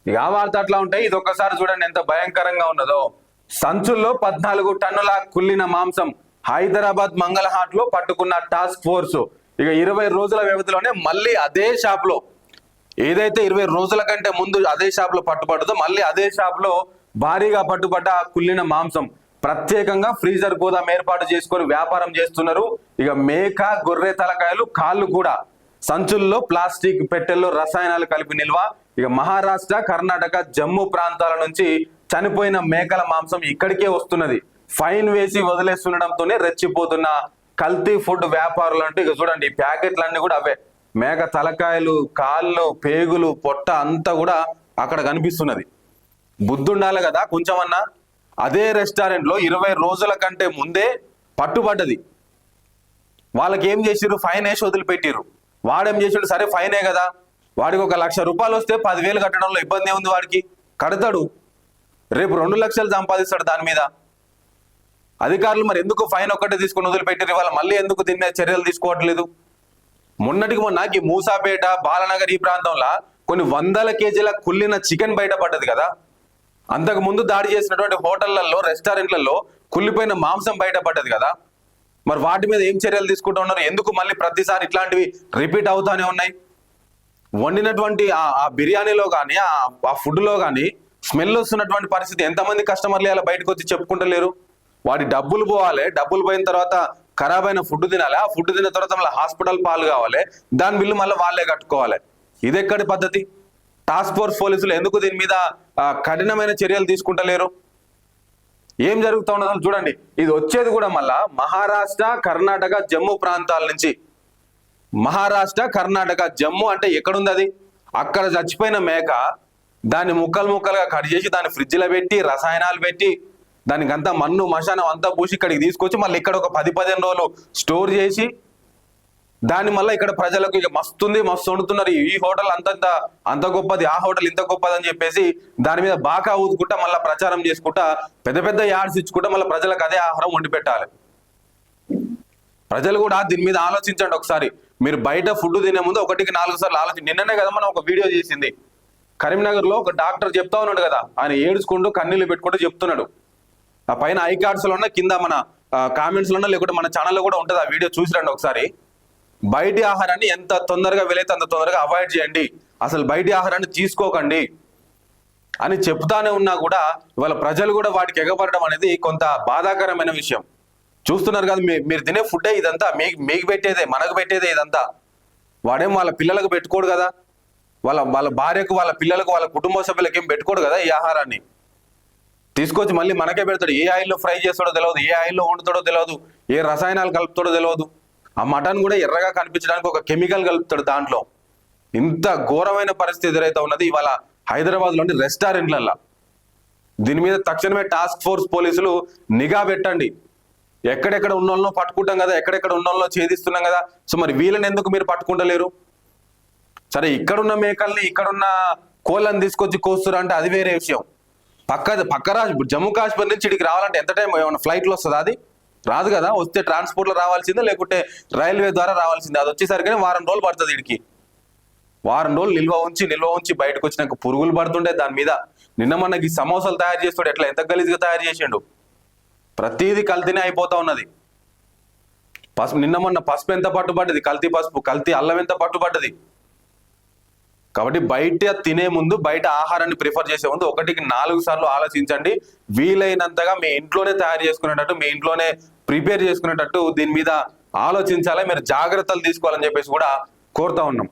ఇక ఆ వార్త అట్లా ఉంటాయి. ఇది ఒక్కసారి చూడండి ఎంత భయంకరంగా ఉన్నదో. సంచుల్లో 14 టన్నుల కుళ్ళిన మాంసం హైదరాబాద్ మంగళహాట్ లో పట్టుకున్న టాస్క్ ఫోర్స్. ఇక 20 రోజుల వ్యవధిలోనే మళ్ళీ అదే షాప్ లో, ఏదైతే 20 రోజుల కంటే ముందు అదే షాప్ లో పట్టుబడ్డదో మళ్ళీ అదే షాప్ లో భారీగా పట్టుబడ్డ కుళ్ళిన మాంసం ప్రత్యేకంగా ఫ్రీజర్ గోదాం ఏర్పాటు చేసుకొని వ్యాపారం చేస్తున్నారు. ఇక మేక, గొర్రె తలకాయలు, కాళ్ళు కూడా సంచుల్లో ప్లాస్టిక్ పెట్టెల్లో రసాయనాలు కలిపి నిల్వ. ఇక మహారాష్ట్ర, కర్ణాటక, జమ్మూ ప్రాంతాల నుంచి చనిపోయిన మేకల మాంసం ఇక్కడికే వస్తున్నది. ఫైన్ వేసి వదిలేస్తుండటంతోనే రెచ్చిపోతున్న కల్తీ ఫుడ్ వ్యాపారులు. అంటే ఇక చూడండి, ఈ ప్యాకెట్లన్నీ కూడా అవే. మేక తలకాయలు, కాళ్ళు, పేగులు, పొట్ట అంతా కూడా అక్కడ కనిపిస్తున్నది. బుద్ధి ఉండాలి కదా కొంచెమన్నా. అదే రెస్టారెంట్ లో 20 రోజుల కంటే ముందే పట్టుబడ్డది. వాళ్ళకి ఏం చేసిర్రు? ఫైన్ వేసి వదిలిపెట్టిర్రు. వాడేం చేసాడు? సరే ఫైనే కదా, వాడికి 1 లక్ష రూపాయలు వస్తే 10,000 కట్టడంలో ఇబ్బంది ఏముంది? వాడికి కడతాడు. రేపు 2 లక్షలు సంపాదిస్తాడు దాని మీద. అధికారులు మరి ఎందుకు ఫైన్ ఒక్కటే తీసుకొని వదిలిపెట్టిర్రు? వాళ్ళు మళ్ళీ ఎందుకు దీని మీద చర్యలు తీసుకోవట్లేదు? మొన్నటికి మొన్న మూసాపేట, బాలనగర్ ఈ ప్రాంతంలో కొన్ని 100 కేజీల కుళ్ళిన చికెన్ బయటపడ్డది కదా. అంతకు ముందు దాడి చేసినటువంటి హోటళ్లలో, రెస్టారెంట్లలో కుళ్ళిపోయిన మాంసం బయటపడ్డది కదా. మరి వాటి మీద ఏం చర్యలు తీసుకుంటూ ఉన్నారు? ఎందుకు మళ్ళీ ప్రతిసారి ఇట్లాంటివి రిపీట్ అవుతానే ఉన్నాయి? వండినటువంటి ఆ బిర్యానీలో కానీ, ఆ ఫుడ్ లో కానీ స్మెల్ వస్తున్నటువంటి పరిస్థితి ఎంతమంది కస్టమర్లు అలా బయటకు వచ్చి చెప్పుకుంటలేరు? వాడి డబ్బులు పోవాలి, డబ్బులు పోయిన తర్వాత ఖరాబ్ అయిన ఫుడ్ తినాలి, ఆ ఫుడ్ తిన్న తర్వాత మళ్ళీ హాస్పిటల్ పాలు కావాలి, దాని బిల్లు మళ్ళీ వాళ్ళే కట్టుకోవాలి. ఇది ఎక్కడి పద్ధతి? టాస్క్ ఫోర్స్ పోలీసులు ఎందుకు దీని మీద కఠినమైన చర్యలు తీసుకుంటలేరు? ఏం జరుగుతూ ఉన్నదో చూడండి. ఇది వచ్చేది కూడా మళ్ళా మహారాష్ట్ర, కర్ణాటక, జమ్మూ ప్రాంతాల నుంచి. మహారాష్ట్ర, కర్ణాటక, జమ్మూ అంటే ఎక్కడుంది అది? అక్కడ చచ్చిపోయిన మేక దాన్ని ముక్కలు ముక్కలుగా కట్ చేసి దాన్ని ఫ్రిడ్జ్లో పెట్టి రసాయనాలు పెట్టి దానికి అంతా మన్ను మశానం అంతా పూసి ఇక్కడికి తీసుకొచ్చి మళ్ళీ ఇక్కడ ఒక 10-15 రోజులు స్టోర్ చేసి దాన్ని మళ్ళీ ఇక్కడ ప్రజలకు ఇక మస్తుంది, మస్తు వండుతున్నారు, ఈ హోటల్ అంత గొప్పది, ఆ హోటల్ ఇంత గొప్పది అని చెప్పేసి దాని మీద బాగా ఊదుకుంటా మళ్ళీ ప్రచారం చేసుకుంటా పెద్ద పెద్ద యాడ్స్ ఇచ్చుకుంటా మళ్ళీ ప్రజలకు అదే ఆహారం వండి పెట్టాలి. ప్రజలు కూడా దీని మీద ఆలోచించండి ఒకసారి. మీరు బయట ఫుడ్ తినే ముందు 1కి 4 సార్లు ఆలోచించి. నిన్ననే కదా మనం ఒక వీడియో చేసింది. కరీంనగర్ లో ఒక డాక్టర్ చెప్తా ఉన్నాడు కదా, ఆయన ఏడుచుకుంటూ కన్నీళ్లు పెట్టుకుంటూ చెప్తున్నాడు. ఆ పైన ఐ కార్డ్స్ లో ఉన్న, కింద మన కామెంట్స్ లో, లేకుంటే మన ఛానల్లో కూడా ఉంటుంది. ఆ వీడియో చూసిరండి ఒకసారి. బయటి ఆహారాన్ని ఎంత తొందరగా వీలైతే అంత తొందరగా అవాయిడ్ చేయండి, అసలు బయటి ఆహారాన్ని తీసుకోకండి అని చెప్తానే ఉన్నా కూడా ఇవాళ ప్రజలు కూడా వాటికి ఎగపడడం అనేది కొంత బాధాకరమైన విషయం. చూస్తున్నారు కదా, మీరు తినే ఫుడ్డే ఇదంతా, మీకు పెట్టేదే, మనకు పెట్టేదే ఇదంతా. వాడేం వాళ్ళ పిల్లలకు పెట్టుకోడు కదా, వాళ్ళ భార్యకు, వాళ్ళ పిల్లలకు, వాళ్ళ కుటుంబ సభ్యులకు ఏం పెట్టుకోడు కదా ఈ ఆహారాన్ని. తీసుకొచ్చి మళ్ళీ మనకే పెడతాడు. ఏ ఆయిల్లో ఫ్రై చేస్తాడో తెలియదు, ఏ ఆయిల్లో వండుతాడో తెలియదు, ఏ రసాయనాలు కలుపుతాడో తెలియదు. ఆ మటన్ కూడా ఎర్రగా కనిపించడానికి ఒక కెమికల్ కలుపుతాడు దాంట్లో. ఇంత ఘోరమైన పరిస్థితి ఎదురైతే ఉన్నది ఇవాళ హైదరాబాద్ లోని రెస్టారెంట్లల్లో. దీని మీద తక్షణమే టాస్క్ ఫోర్స్ పోలీసులు నిఘా పెట్టండి. ఎక్కడెక్కడ ఉన్నోళ్ళనో పట్టుకుంటాం కదా, ఎక్కడెక్కడ ఉన్నోళ్ళనో ఛేదిస్తున్నాం కదా. సో మరి వీళ్ళని ఎందుకు మీరు పట్టుకుంటలేరు? సరే, ఇక్కడున్న మేకల్ని, ఇక్కడున్న కోళ్ళని తీసుకొచ్చి కోస్తున్నారు అంటే అది వేరే విషయం. పక్క రాష్ట్రం జమ్మూ కాశ్మీర్ నుంచి ఇక్కడికి రావాలంటే ఎంత టైం? ఏమైనా ఫ్లైట్లో వస్తుందా? అది రాదు కదా. వస్తే ట్రాన్స్పోర్ట్లో రావాల్సిందే, లేకుంటే రైల్వే ద్వారా రావాల్సిందే. అది వచ్చేసరికి 1 వారం రోజులు పడుతుంది. ఇడికి 1 వారం రోజులు నిల్వ ఉంచి బయటకు వచ్చినాక పురుగులు పడుతుండే దాని మీద. నిన్న మనకి సమోసాలు తయారు చేస్తాడు, ఎట్లా ఎంత గలీజ్గా తయారు చేసిండు. ప్రతిదీ కల్తీనే అయిపోతా ఉన్నది. నిన్న మొన్న పసుపు ఎంత పట్టుబడ్డది, కల్తీ పసుపు, కల్తీ అల్లం ఎంత పట్టుబడ్డది. కాబట్టి బయట తినే ముందు, బయట ఆహారాన్ని ప్రిఫర్ చేసే ముందు 1కి 4 సార్లు ఆలోచించండి. వీలైనంతగా మీ ఇంట్లోనే తయారు చేసుకునేటట్టు, మీ ఇంట్లోనే ప్రిపేర్ చేసుకునేటట్టు దీని మీద ఆలోచించాలి. మీరు జాగ్రత్తలు తీసుకోవాలని చెప్పేసి కూడా కోరుతా ఉన్నాం.